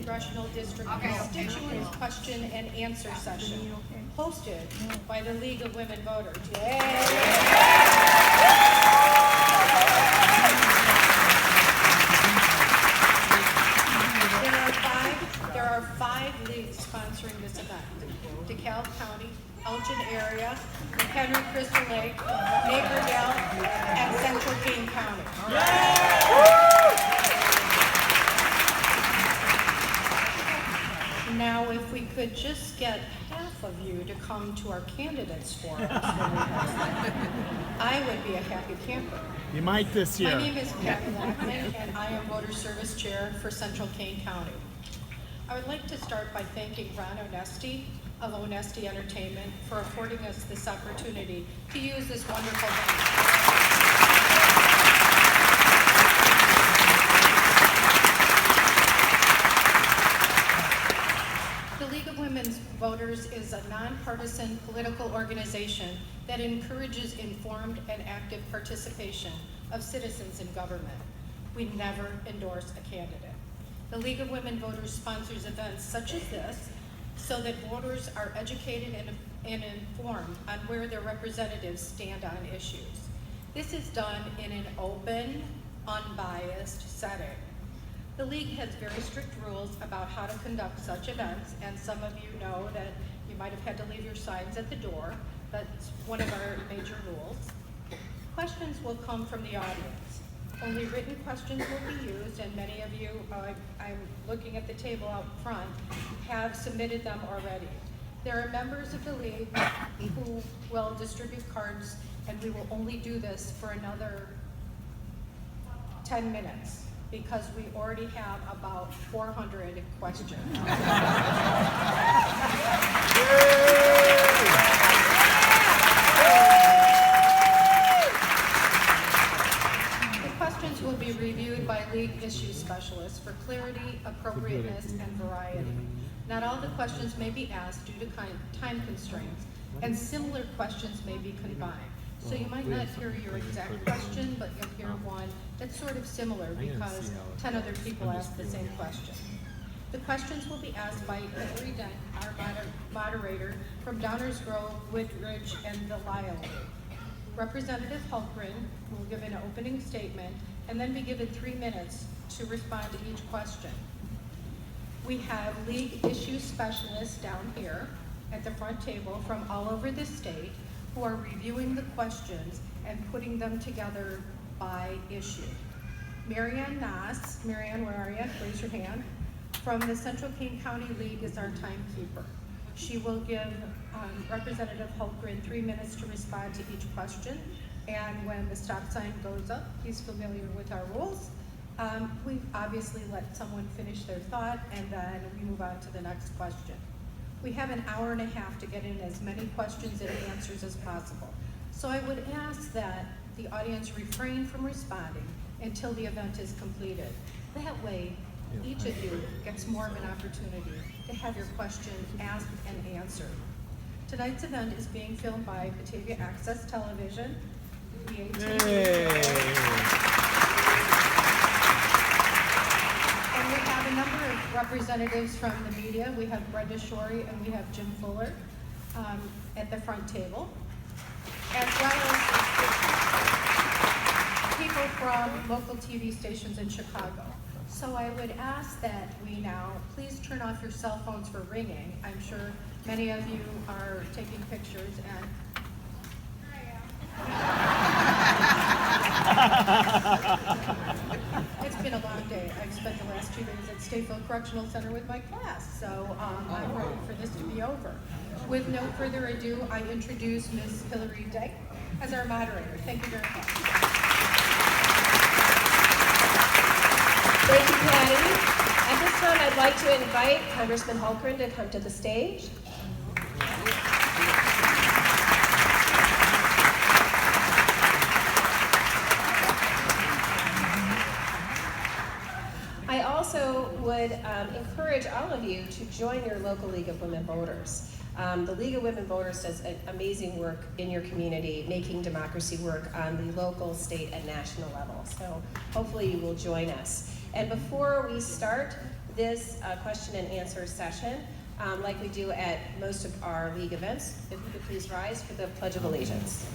Congressional District Constituent Question and Answer Session, hosted by the League of Women Voters. There are five leagues sponsoring this event: DeKalb County, Hultgren area, McHenry, Crystal Lake, Naperville, and Central King County. Now, if we could just get half of you to come to our candidates forum, I would be a happy camper. You might this year. My name is Patty Lackman, and I am Voter Service Chair for Central Kane County. I would like to start by thanking Ron Onesti of Onesti Entertainment for affording us this opportunity to use this wonderful venue. The League of Women's Voters is a nonpartisan political organization that encourages informed and active participation of citizens in government. We never endorse a candidate. The League of Women Voters sponsors events such as this so that voters are educated and informed on where their representatives stand on issues. This is done in an open, unbiased setting. The League has very strict rules about how to conduct such events, and some of you know that you might have had to leave your signs at the door. That's one of our major rules. Questions will come from the audience. Only written questions will be used, and many of you, I'm looking at the table out front, have submitted them already. There are members of the League who will distribute cards, and we will only do this for another 10 minutes because we already have about 400 questions. Will be reviewed by League issue specialists for clarity, appropriateness, and variety. Not all the questions may be asked due to time constraints, and similar questions may be combined. So you might not hear your exact question, but you'll hear one that's sort of similar because 10 other people asked the same question. The questions will be asked by Hillary Dent, our moderator, from Downers Grove, Woodridge, and the Lyle League. Representative Hultgren will give an opening statement and then be given 3 minutes to respond to each question. We have League issue specialists down here at the front table from all over the state who are reviewing the questions and putting them together by issue. Marianne Nass, Marianne, where are you? Raise your hand. From the Central King County League is our timekeeper. She will give Representative Hultgren 3 minutes to respond to each question. And when the stop sign goes up, he's familiar with our rules. We obviously let someone finish their thought, and then we move on to the next question. We have an hour and a half to get in as many questions and answers as possible. So I would ask that the audience refrain from responding until the event is completed. That way, each of you gets more of an opportunity to have your question asked and answered. Tonight's event is being filmed by Batavia Access Television, and we have a number of representatives from the media. We have Brenda Shorey and we have Jim Fuller at the front table, as well as people from local TV stations in Chicago. So I would ask that we now please turn off your cell phones for ringing. I'm sure many of you are taking pictures and it's been a long day. I've spent the last 2 days at Stateville Correctional Center with my class, so I'm ready for this to be over. With no further ado, I introduce Ms. Hillary Dent as our moderator. Thank you very much. Thank you, Patty. At this time, I'd like to invite Congressman Hultgren to come to the stage. I also would encourage all of you to join your local League of Women Voters. The League of Women Voters does amazing work in your community, making democracy work on the local, state, and national level. So hopefully you will join us. And before we start, this question and answer session, like we do at most of our league events. If you could please rise for the Pledge of Allegiance.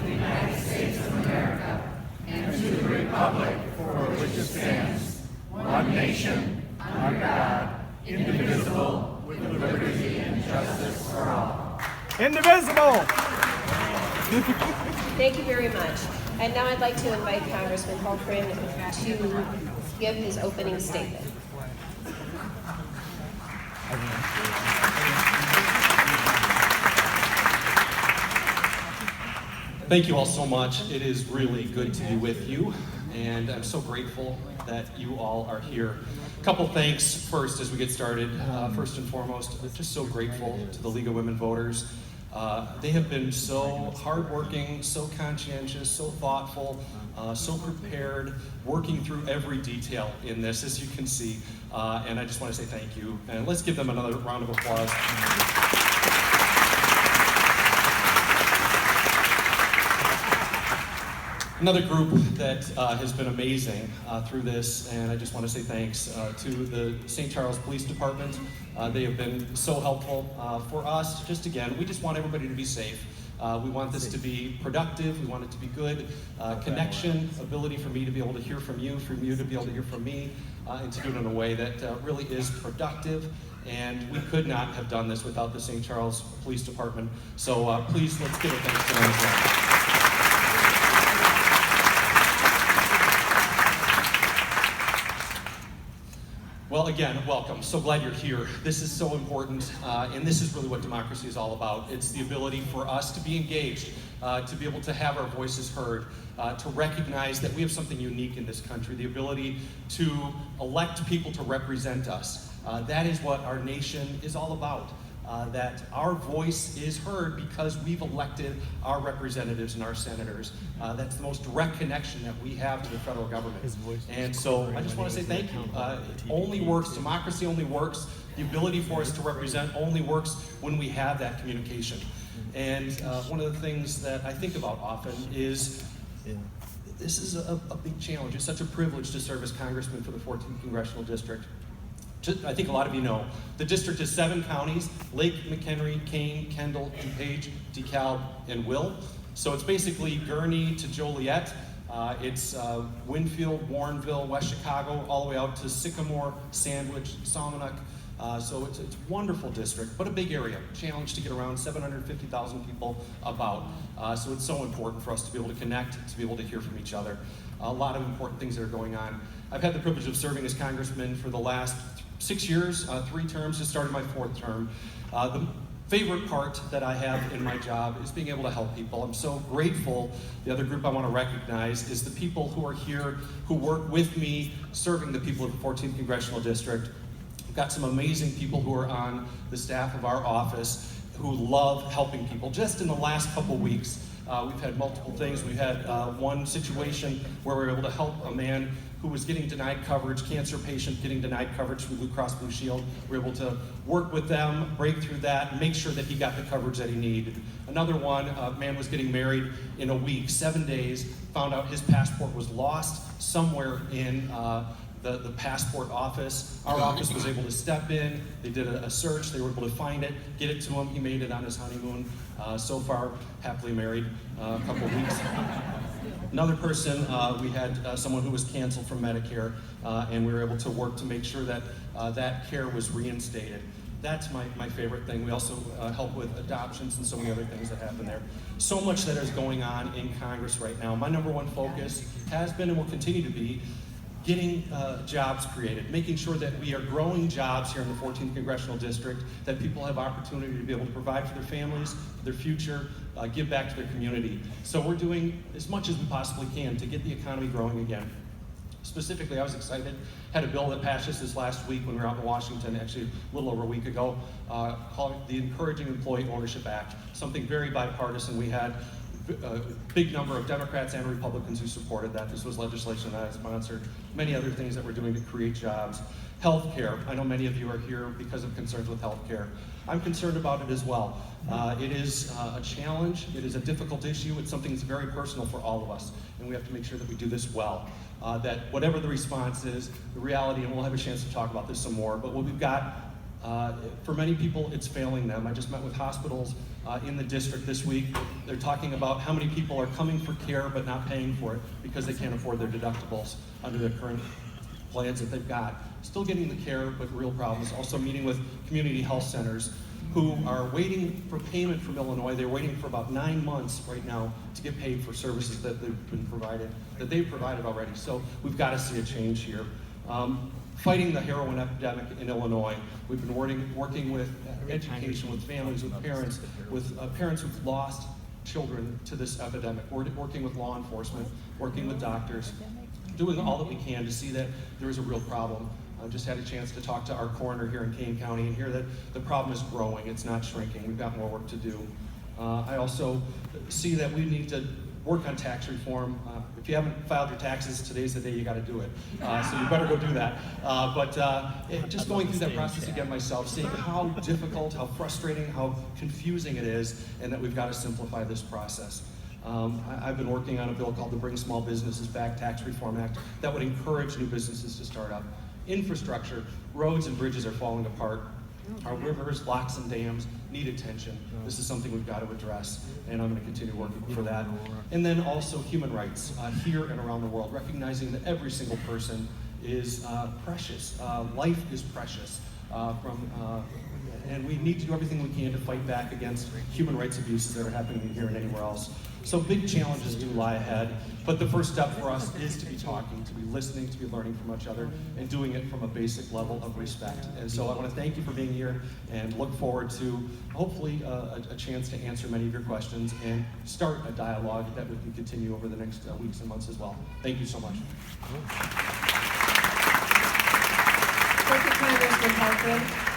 The United States of America, and to the republic for which it stands, one nation, under God, indivisible, with liberty and justice for all. Indivisible! Thank you very much. And now I'd like to invite Congressman Hultgren to give his opening statement. Thank you all so much. It is really good to be with you, and I'm so grateful that you all are here. A couple thanks first as we get started. First and foremost, I'm just so grateful to the League of Women Voters. They have been so hardworking, so conscientious, so thoughtful, so prepared, working through every detail in this, as you can see. And I just want to say thank you. And let's give them another round of applause. Another group that has been amazing through this, and I just want to say thanks to the St. Charles Police Department. They have been so helpful for us. Just again, we just want everybody to be safe. We want this to be productive, we want it to be good. Connection, ability for me to be able to hear from you to be able to hear from me, and to do it in a way that really is productive. And we could not have done this without the St. Charles Police Department. So please, let's give a thanks to them as well. Well, again, welcome. So glad you're here. This is so important, and this is really what democracy is all about. It's the ability for us to be engaged, to be able to have our voices heard, to recognize that we have something unique in this country, the ability to elect people to represent us. That is what our nation is all about. That our voice is heard because we've elected our representatives and our senators. That's the most direct connection that we have to the federal government. And so I just want to say thank you. It only works, democracy only works, the ability for us to represent only works when we have that communication. And one of the things that I think about often is this is a big challenge. It's such a privilege to serve as congressman for the 14th Congressional District. I think a lot of you know, the district is 7 counties: Lake, McHenry, Kane, Kendall, DuPage, DeKalb, and Will. So it's basically Gurnee to Joliet. It's Winfield, Warrenville, West Chicago, all the way out to Sycamore, Sandwich, Salmonuck. So it's a wonderful district, but a big area. Challenge to get around 750,000 people about. So it's so important for us to be able to connect, to be able to hear from each other. A lot of important things that are going on. I've had the privilege of serving as congressman for the last 6 years, 3 terms, just started my 4th term. The favorite part that I have in my job is being able to help people. I'm so grateful. The other group I want to recognize is the people who are here, who work with me, serving the people of the 14th Congressional District. We've got some amazing people who are on the staff of our office who love helping people. Just in the last couple weeks, we've had multiple things. We had one situation where we were able to help a man who was getting denied coverage, cancer patient getting denied coverage from Blue Cross Blue Shield. We were able to work with them, break through that, and make sure that he got the coverage that he needed. Another one, a man was getting married in a week, 7 days, found out his passport was lost somewhere in the passport office. Our office was able to step in, they did a search, they were able to find it, get it to him, he made it on his honeymoon. So far, happily married, a couple of weeks. Another person, we had someone who was canceled from Medicare, and we were able to work to make sure that that care was reinstated. That's my favorite thing. We also help with adoptions and so many other things that happen there. So much that is going on in Congress right now. My number one focus has been and will continue to be getting jobs created, making sure that we are growing jobs here in the 14th Congressional District, that people have opportunity to be able to provide for their families, for their future, give back to their community. So we're doing as much as we possibly can to get the economy growing again. Specifically, I was excited, had a bill that passed just this last week when we were out in Washington, actually a little over a week ago, called the Encouraging Employee Ownership Act, something very bipartisan. We had a big number of Democrats and Republicans who supported that. This was legislation that I sponsored, many other things that we're doing to create jobs. Healthcare, I know many of you are here because of concerns with healthcare. I'm concerned about it as well. It is a challenge, it is a difficult issue, it's something that's very personal for all of us, and we have to make sure that we do this well. That whatever the response is, the reality, and we'll have a chance to talk about this some more, but what we've got, for many people, it's failing them. I just met with hospitals in the district this week. They're talking about how many people are coming for care but not paying for it because they can't afford their deductibles under the current plans that they've got. Still getting the care, but real problems. Also meeting with community health centers who are waiting for payment from Illinois. They're waiting for about 9 months right now to get paid for services that they've provided already. So we've got to see a change here. Fighting the heroin epidemic in Illinois. We've been working with education, with families, with parents who've lost children to this epidemic. We're working with law enforcement, working with doctors, doing all that we can to see that there is a real problem. I just had a chance to talk to our coroner here in Kane County and hear that the problem is growing, it's not shrinking. We've got more work to do. I also see that we need to work on tax reform. If you haven't filed your taxes, today's the day you got to do it. So you better go do that. Just going through that process again myself, seeing how difficult, how frustrating, how confusing it is, and that we've got to simplify this process. I've been working on a bill called the Bring Small Businesses Back Tax Reform Act that would encourage new businesses to start up. Infrastructure, roads and bridges are falling apart. Our rivers, locks, and dams need attention. This is something we've got to address, and I'm going to continue working for that. And then also human rights here and around the world, recognizing that every single person is precious. Life is precious. And we need to do everything we can to fight back against human rights abuses that are happening here and anywhere else. So big challenges do lie ahead, but the first step for us is to be talking, to be listening, to be learning from each other, and doing it from a basic level of respect. And so I want to thank you for being here, and look forward to hopefully a chance to answer many of your questions and start a dialogue that we can continue over the next weeks and months as well. Thank you so much. Thank you, Congressman Hultgren.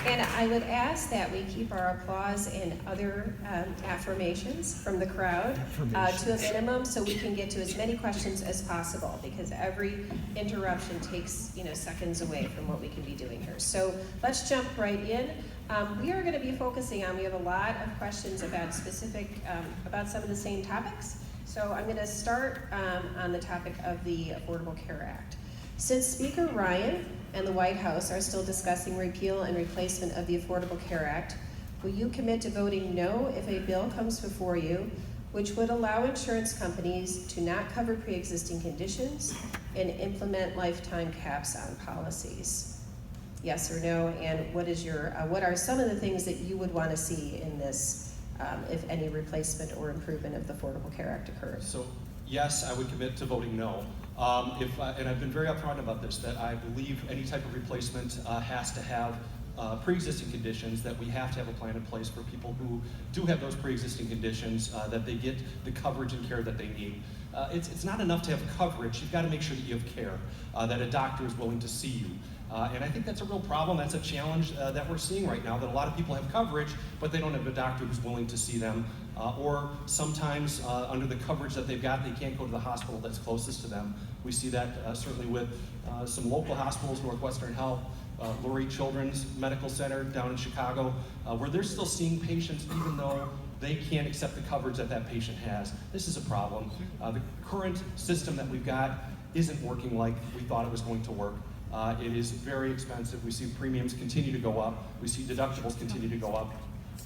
And I would ask that we keep our applause and other affirmations from the crowd to a minimum, so we can get to as many questions as possible, because every interruption takes seconds away from what we can be doing here. So let's jump right in. We are going to be focusing on, we have a lot of questions about about some of the same topics. So I'm going to start on the topic of the Affordable Care Act. Since Speaker Ryan and the White House are still discussing repeal and replacement of the Affordable Care Act, will you commit to voting no if a bill comes before you which would allow insurance companies to not cover pre-existing conditions and implement lifetime caps on policies? Yes or no? And what are some of the things that you would want to see in this if any replacement or improvement of the Affordable Care Act occurs? So yes, I would commit to voting no. And I've been very upfront about this, that I believe any type of replacement has to have pre-existing conditions, that we have to have a plan in place for people who do have those pre-existing conditions, that they get the coverage and care that they need. It's not enough to have coverage, you've got to make sure that you have care, that a doctor is willing to see you. And I think that's a real problem, that's a challenge that we're seeing right now, that a lot of people have coverage, but they don't have a doctor who's willing to see them. Or sometimes under the coverage that they've got, they can't go to the hospital that's closest to them. We see that certainly with some local hospitals, Northwestern Health, Lurie Children's Medical Center down in Chicago, where they're still seeing patients even though they can't accept the coverage that that patient has. This is a problem. The current system that we've got isn't working like we thought it was going to work. It is very expensive. We see premiums continue to go up. We see deductibles continue to go up.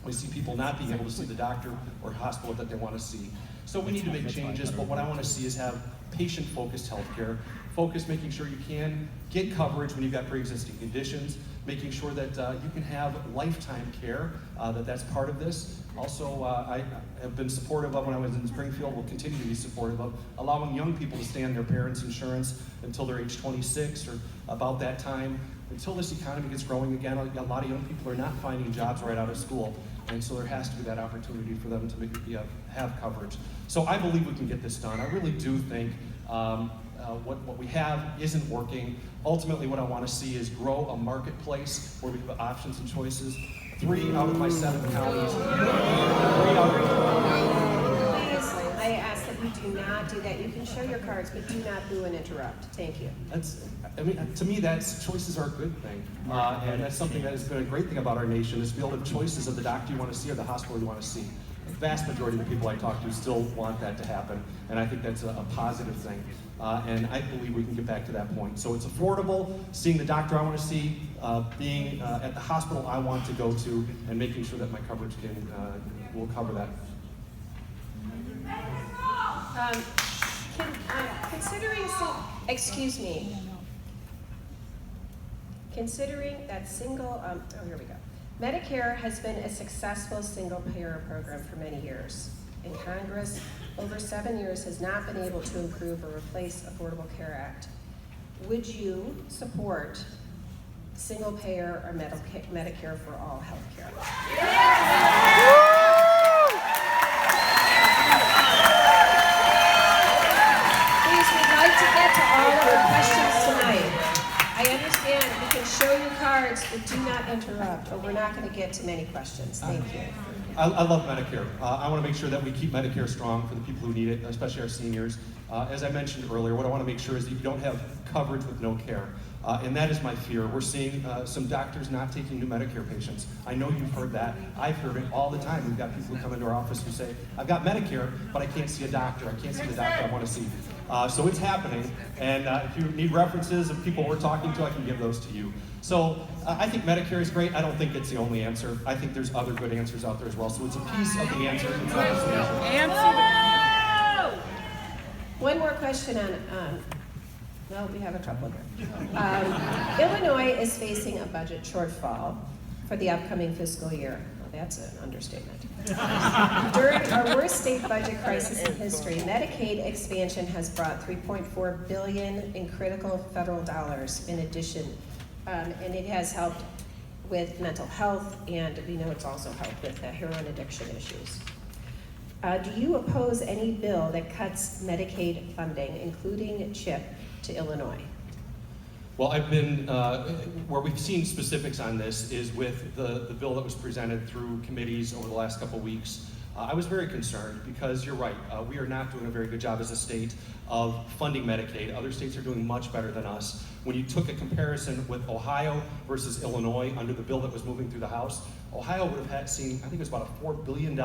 We see people not being able to see the doctor or hospital that they want to see. So we need to make changes, but what I want to see is have patient-focused healthcare, making sure you can get coverage when you've got pre-existing conditions, making sure that you can have lifetime care, that's part of this. Also, I have been supportive of, when I was in Springfield, will continue to be supportive of allowing young people to stay on their parents' insurance until they're age 26 or about that time. Until this economy gets growing again, a lot of young people are not finding jobs right out of school. And so there has to be that opportunity for them to have coverage. So I believe we can get this done. I really do think what we have isn't working. Ultimately, what I want to see is grow a marketplace where we have options and choices. 3 out of my 7 counties. 3 out of I ask that you do not do that. You can show your cards, but do not boo and interrupt. Thank you. To me, choices are a good thing. And that's something that has been a great thing about our nation, is to be able to have choices of the doctor you want to see or the hospital you want to see. The vast majority of the people I talk to still want that to happen, and I think that's a positive thing. And I believe we can get back to that point. So it's affordable, seeing the doctor I want to see, being at the hospital I want to go to, and making sure that my coverage will cover that. Considering that here we go. Medicare has been a successful single-payer program for many years. And Congress, over 7 years, has not been able to improve or replace Affordable Care Act. Would you support single-payer or Medicare for all health care? Please, we'd like to get to all of your questions tonight. I understand you can show your cards, but do not interrupt, or we're not going to get to many questions. Thank you. I love Medicare. I want to make sure that we keep Medicare strong for the people who need it, especially our seniors. As I mentioned earlier, what I want to make sure is that you don't have coverage with no care. And that is my fear. We're seeing some doctors not taking new Medicare patients. I know you've heard that. I've heard it all the time. We've got people who come into our office who say, I've got Medicare, but I can't see a doctor. I can't see the doctor I want to see. So it's happening. And if you need references of people we're talking to, I can give those to you. So I think Medicare is great. I don't think it's the only answer. I think there's other good answers out there as well. So it's a piece of the answer. It's not just the answer. One more question on, well, we have a couple here. Illinois is facing a budget shortfall for the upcoming fiscal year. Well, that's an understatement. During our worst state budget crisis in history, Medicaid expansion has brought $3.4 billion in critical federal dollars in addition, and it has helped with mental health, and we know it's also helped with the heroin addiction issues. Do you oppose any bill that cuts Medicaid funding, including CHIP, to Illinois? Well, I've been, where we've seen specifics on this is with the bill that was presented through committees over the last couple of weeks. I was very concerned because you're right, we are not doing a very good job as a state of funding Medicaid. Other states are doing much better than us. When you took a comparison with Ohio versus Illinois under the bill that was moving through the House, Ohio would have seen, I think it was about a $4 billion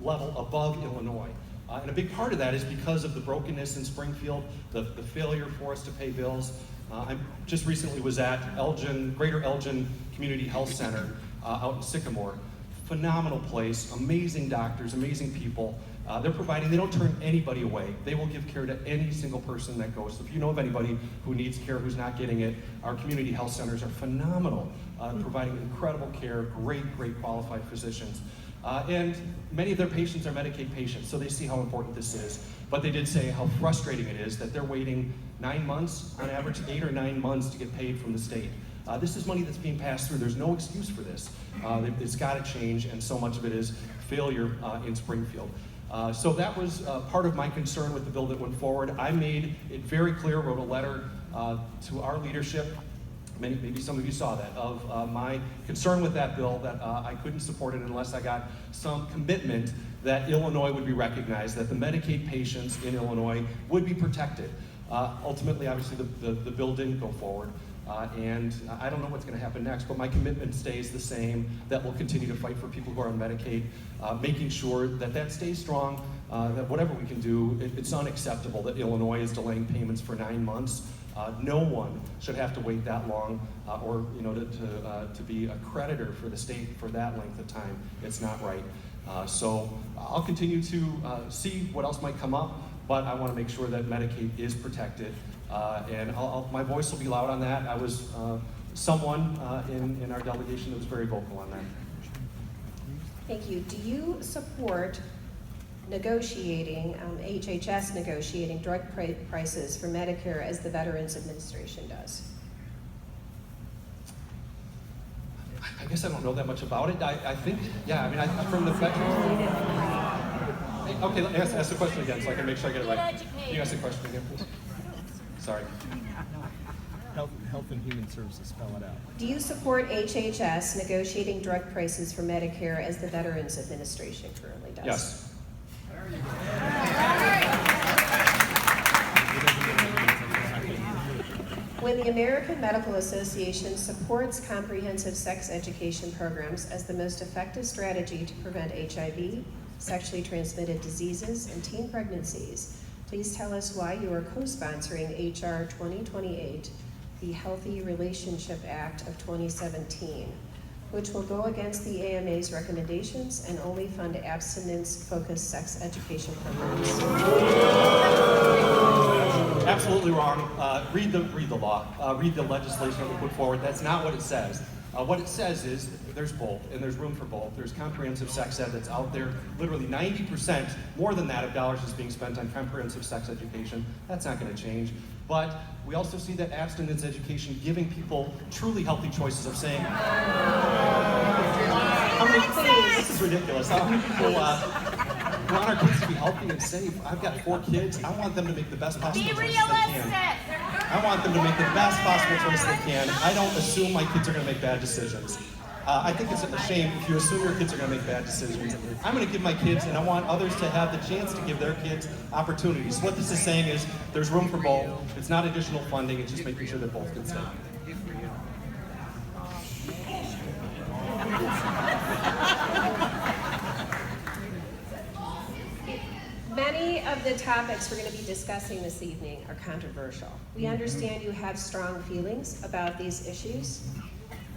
level above Illinois. And a big part of that is because of the brokenness in Springfield, the failure for us to pay bills. I just recently was at Greater Elgin Community Health Center out in Sycamore. Phenomenal place, amazing doctors, amazing people. They don't turn anybody away. They will give care to any single person that goes. So if you know of anybody who needs care, who's not getting it, our community health centers are phenomenal, providing incredible care, great qualified physicians. And many of their patients are Medicaid patients, so they see how important this is. But they did say how frustrating it is that they're waiting 9 months, on average 8 or 9 months to get paid from the state. This is money that's being passed through. There's no excuse for this. It's got to change, and so much of it is failure in Springfield. So that was part of my concern with the bill that went forward. I made it very clear, wrote a letter to our leadership. Maybe some of you saw that, of my concern with that bill, that I couldn't support it unless I got some commitment that Illinois would be recognized, that the Medicaid patients in Illinois would be protected. Ultimately, obviously, the bill didn't go forward, and I don't know what's going to happen next, but my commitment stays the same, that we'll continue to fight for people who are on Medicaid, making sure that stays strong, that whatever we can do, it's unacceptable that Illinois is delaying payments for 9 months. No one should have to wait that long, or to be a creditor for the state for that length of time. It's not right. So I'll continue to see what else might come up, but I want to make sure that Medicaid is protected, and my voice will be loud on that. I was someone in our delegation that was very vocal on that. Thank you. Do you support negotiating, HHS negotiating drug prices for Medicare as the Veterans Administration does? I guess I don't know that much about it. I think, yeah, from the veterans. Okay, ask the question again so I can make sure I get it right. Can you ask the question again, please? Sorry. Health and Human Services, spell it out. Do you support HHS negotiating drug prices for Medicare as the Veterans Administration currently does? Yes. When the American Medical Association supports comprehensive sex education programs as the most effective strategy to prevent HIV, sexually transmitted diseases, and teen pregnancies, please tell us why you are co-sponsoring H.R. 2028, the Healthy Relationship Act of 2017, which will go against the AMA's recommendations and only fund abstinence-focused sex education programs. Absolutely wrong. Read the law. Read the legislation that we put forward. That's not what it says. What it says is there's both, and there's room for both. There's comprehensive sex ed that's out there. Literally 90%, more than that, of dollars is being spent on comprehensive sex education. That's not going to change. But we also see that abstinence education giving people truly healthy choices of saying, this is ridiculous. How many people want our kids to be healthy and safe? I've got 4 kids. I want them to make the best possible choices they can. I want them to make the best possible choice they can. I don't assume my kids are going to make bad decisions. I think it's a shame if you assume your kids are going to make bad decisions. I'm going to give my kids, and I want others to have the chance to give their kids opportunities. What this is saying is there's room for both. It's not additional funding. It's just making sure that both can stay. Many of the topics we're going to be discussing this evening are controversial. We understand you have strong feelings about these issues.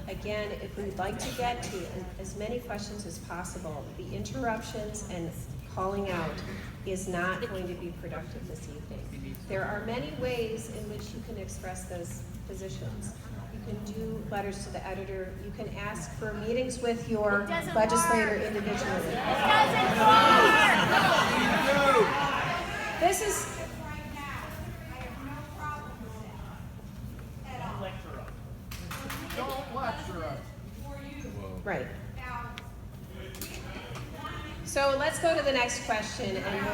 Again, if we'd like to get to as many questions as possible, the interruptions and calling out is not going to be productive this evening. There are many ways in which you can express those positions. You can do letters to the editor. You can ask for meetings with your legislator individually. This is... Don't lecture us. Right. So let's go to the next question and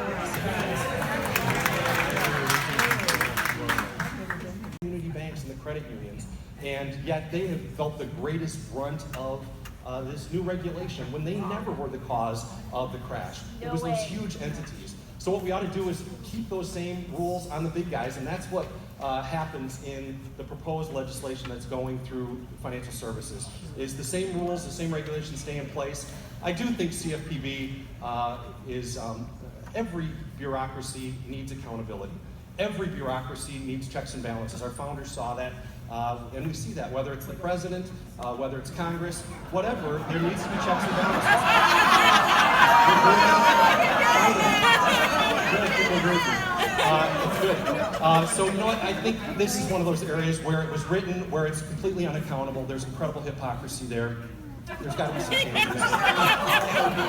Community banks and the credit unions, and yet they have felt the greatest brunt of this new regulation when they never were the cause of the crash. It was those huge entities. So what we ought to do is keep those same rules on the big guys, and that's what happens in the proposed legislation that's going through financial services. Is the same rules, the same regulations stay in place. I do think CFPB is, every bureaucracy needs accountability. Every bureaucracy needs checks and balances. Our founders saw that, and we see that, whether it's the president, whether it's Congress, whatever, there needs to be checks and balances. It's good. So you know what, I think this is one of those areas where it was written, where it's completely unaccountable. There's incredible hypocrisy there. There's got to be some changes.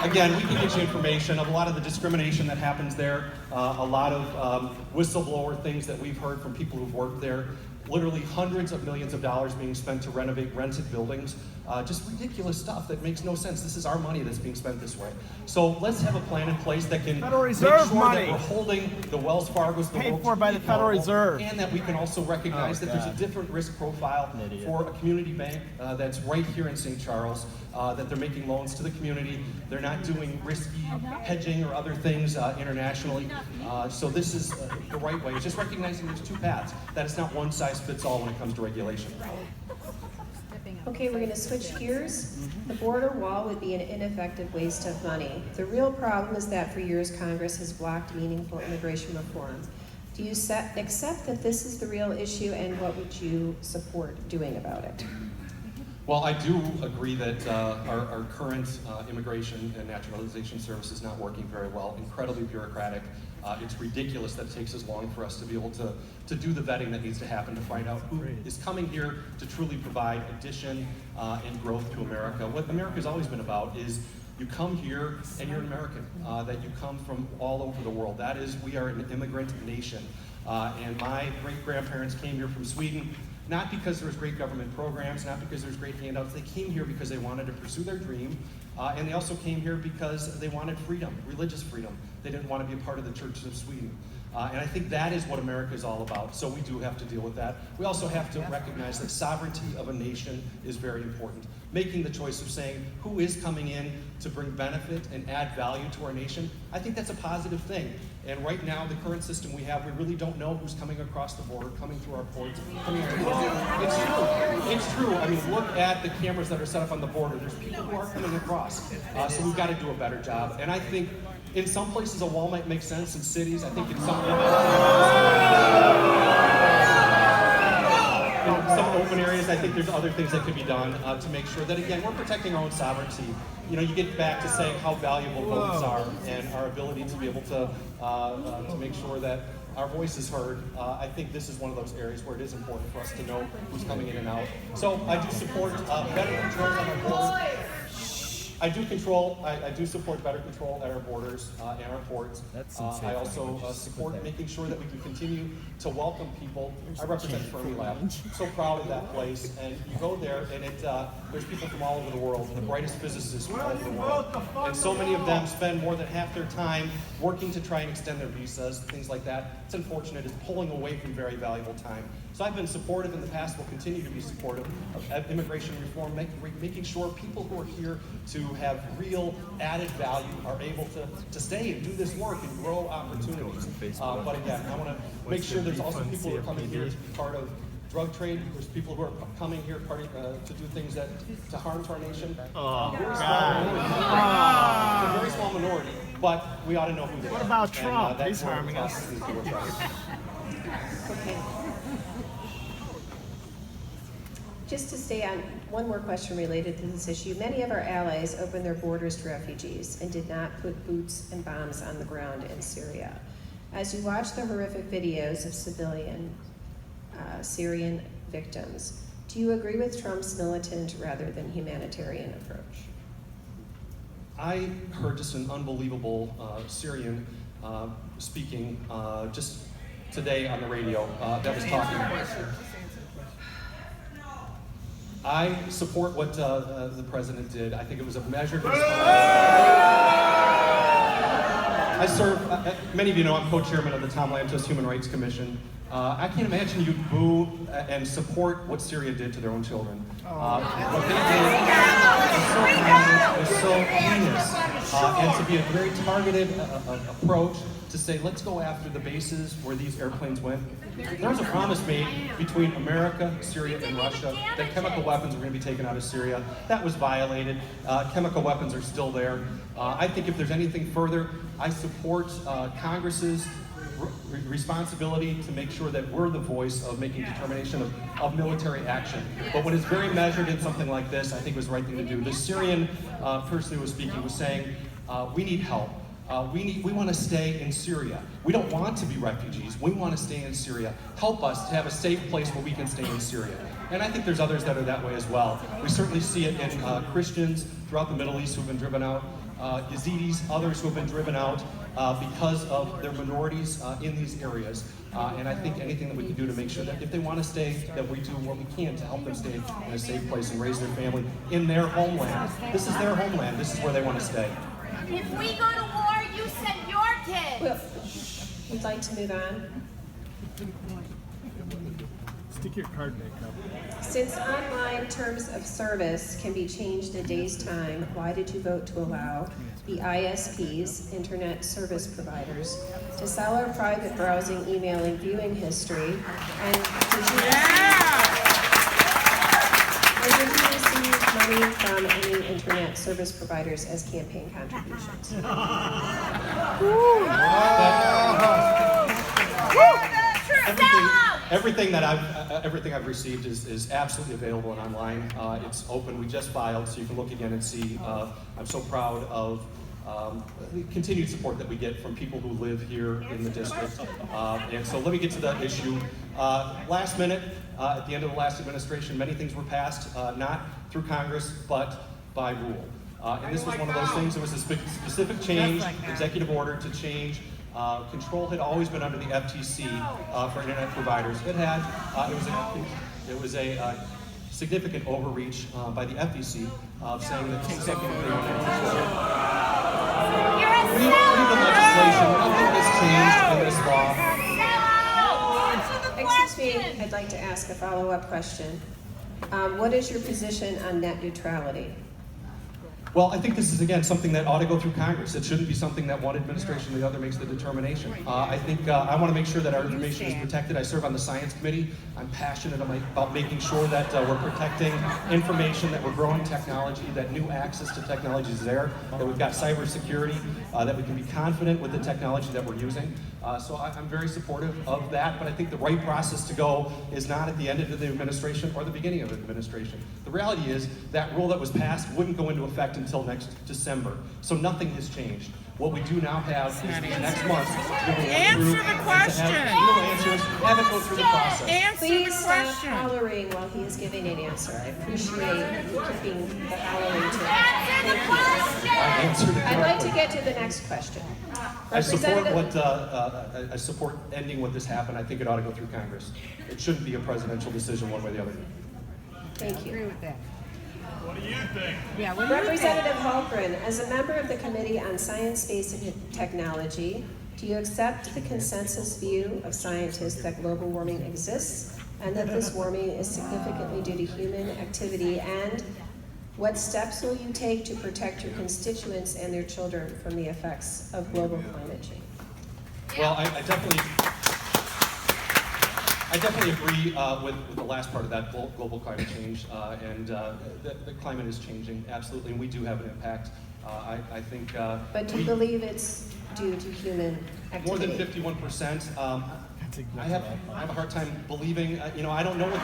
Again, we can get you information of a lot of the discrimination that happens there, a lot of whistleblower things that we've heard from people who've worked there. Literally hundreds of millions of dollars being spent to renovate rented buildings. Just ridiculous stuff that makes no sense. This is our money that's being spent this way. So let's have a plan in place that can Federal make Reserve sure money. that we're holding the Wells Fargo's, the Paid for by the Federal Reserve. and that we can also recognize that there's a different risk profile for a community bank that's right here in St. Charles, that they're making loans to the community. They're not doing risky hedging or other things internationally. So this is the right way. It's just recognizing there's 2 paths, that it's not one size fits all when it comes to regulation. Okay, we're going to switch gears. The border wall would be an ineffective waste of money. The real problem is that for years Congress has blocked meaningful immigration reform. Do you accept that this is the real issue, and what would you support doing about it? Well, I do agree that our current immigration and naturalization service is not working very well, incredibly bureaucratic. It's ridiculous that it takes as long for us to be able to do the vetting that needs to happen to find out who is coming here to truly provide addition and growth to America. What America's always been about is you come here and you're an American, that you come from all over the world. That is, we are an immigrant nation. And my great-grandparents came here from Sweden, not because there was great government programs, not because there's great handouts. They came here because they wanted to pursue their dream, and they also came here because they wanted freedom, religious freedom. They didn't want to be a part of the churches of Sweden. And I think that is what America is all about, so we do have to deal with that. We also have to recognize that sovereignty of a nation is very important. making the choice of saying who is coming in to bring benefit and add value to our nation, I think that's a positive thing. And right now, the current system we have, we really don't know who's coming across the border, coming through our ports, coming into It's true. It's true. I mean, look at the cameras that are set up on the border. There's people who are coming across. So we've got to do a better job. And I think in some places a wall might make sense in cities. I think in some open areas, I think there's other things that could be done to make sure that, again, we're protecting our own sovereignty. You know, you get back to saying how valuable votes are and our ability to be able to make sure that our voice is heard. I think this is one of those areas where it is important for us to know who's coming in and out. So I do support better control on our borders. I do support better control at our borders and our ports. I also support making sure that we can continue to welcome people. I represent Fermilab. I'm so proud of that place. And you go there, and there's people from all over the world, the brightest physicists from all over the world. And so many of them spend more than half their time working to try and extend their visas, things like that. It's unfortunate. It's pulling away from very valuable time. So I've been supportive in the past, will continue to be supportive of immigration reform, making sure people who are here to have real added value are able to stay and do this work and grow opportunities. But again, I want to make sure there's also people who are coming here to be part of drug trade. There's people who are coming here to do things to harm to our nation. It's a very small minority, but we ought to know who they are. What about Trump? And He's harming us. Okay. Just to stay on one more question related to this issue, many of our allies opened their borders to refugees and did not put boots and bombs on the ground in Syria. As you watch the horrific videos of civilian Syrian victims, do you agree with Trump's militant rather than humanitarian approach? I heard just an unbelievable Syrian speaking just today on the radio that was talking. I support what the president did. I think it was a measured response. I serve, many of you know I'm co-chairman of the Tom Lantos Human Rights Commission. I can't imagine you'd boo and support what Syria did to their own children. What they did was so heinous. And to be a very targeted approach to say, let's go after the bases where these airplanes went. There was a promise made between America, Syria, and Russia that chemical weapons were going to be taken out of Syria. That was violated. Chemical weapons are still there. I think if there's anything further, I support Congress's responsibility to make sure that we're the voice of making determination of military action. But when it's very measured in something like this, I think it was the right thing to do. The Syrian person who was speaking was saying, we need help. We want to stay in Syria. We don't want to be refugees. We want to stay in Syria. Help us to have a safe place where we can stay in Syria. And I think there's others that are that way as well. We certainly see it in Christians throughout the Middle East who have been driven out, Yazidis, others who have been driven out because of their minorities in these areas. And I think anything that we can do to make sure that if they want to stay, that we do what we can to help them stay in a safe place and raise their family in their homeland. This is their homeland. This is where they want to stay. If we go to war, you send your kids. Well, we'd like to move on. Stick your card in that cup. Since online terms of service can be changed in a day's time, why did you vote to allow the ISPs, Internet Service Providers, to sell our private browsing, emailing, viewing history, and did you receive money from any Internet Service Providers as campaign contributions? Everything I've received is absolutely available and online. It's open. We just filed, so you can look again and see. I'm so proud of the continued support that we get from people who live here in the district. And so let me get to the issue. Last minute, at the end of the last administration, many things were passed, not through Congress, but by rule. And this was one of those things. It was a specific change, executive order to change. Control had always been under the FTC for internet providers. It was a significant overreach by the FTC of saying that executive order had control. Legal legislation, nothing has changed in this law. Excuse me, I'd like to ask a follow-up question. What is your position on net neutrality? Well, I think this is, again, something that ought to go through Congress. It shouldn't be something that one administration or the other makes the determination. I think I want to make sure that our information is protected. I serve on the Science Committee. I'm passionate about making sure that we're protecting information, that we're growing technology, that new access to technology is there, that we've got cybersecurity, that we can be confident with the technology that we're using. So I'm very supportive of that, but I think the right process to go is not at the end of the administration or the beginning of the administration. The reality is that rule that was passed wouldn't go into effect until next December, so nothing has changed. What we do now have is next month to be able to Answer the question. real answers, have it go through the process. Answer the Please stop question. hollering while he is giving an answer. I appreciate you keeping the hollering to Answer the it. Thank you. I answered it I'd like to correctly. get to the next question. I support Representative- I support ending what this happened. I think it ought to go through Congress. It shouldn't be a presidential decision one way or the other. Thank you. Agree with that. What do you think? Yeah, what do you think? Representative Hultgren, as a member of the Committee on Science, Space, and Technology, do you accept the consensus view of scientists that global warming exists and that this warming is significantly due to human activity? And what steps will you take to protect your constituents and their children from the effects of global climate change? Well, I definitely agree with the last part of that, global climate change, and the climate is changing, absolutely, and we do have an impact. I think But do you believe it's due to human activity? more than 51%. That's exactly I have a hard time believing, I don't know what the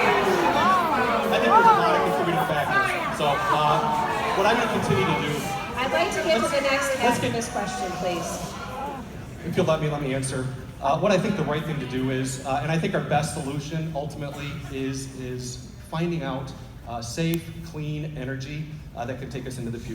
I think there's a lot of contributing factors. So what I'm going to continue to do, I'd like to get to the next let's half get- of this question, please. if you'll let me answer. What I think the right thing to do is, and I think our best solution ultimately is finding out safe, clean energy that can take us into the future.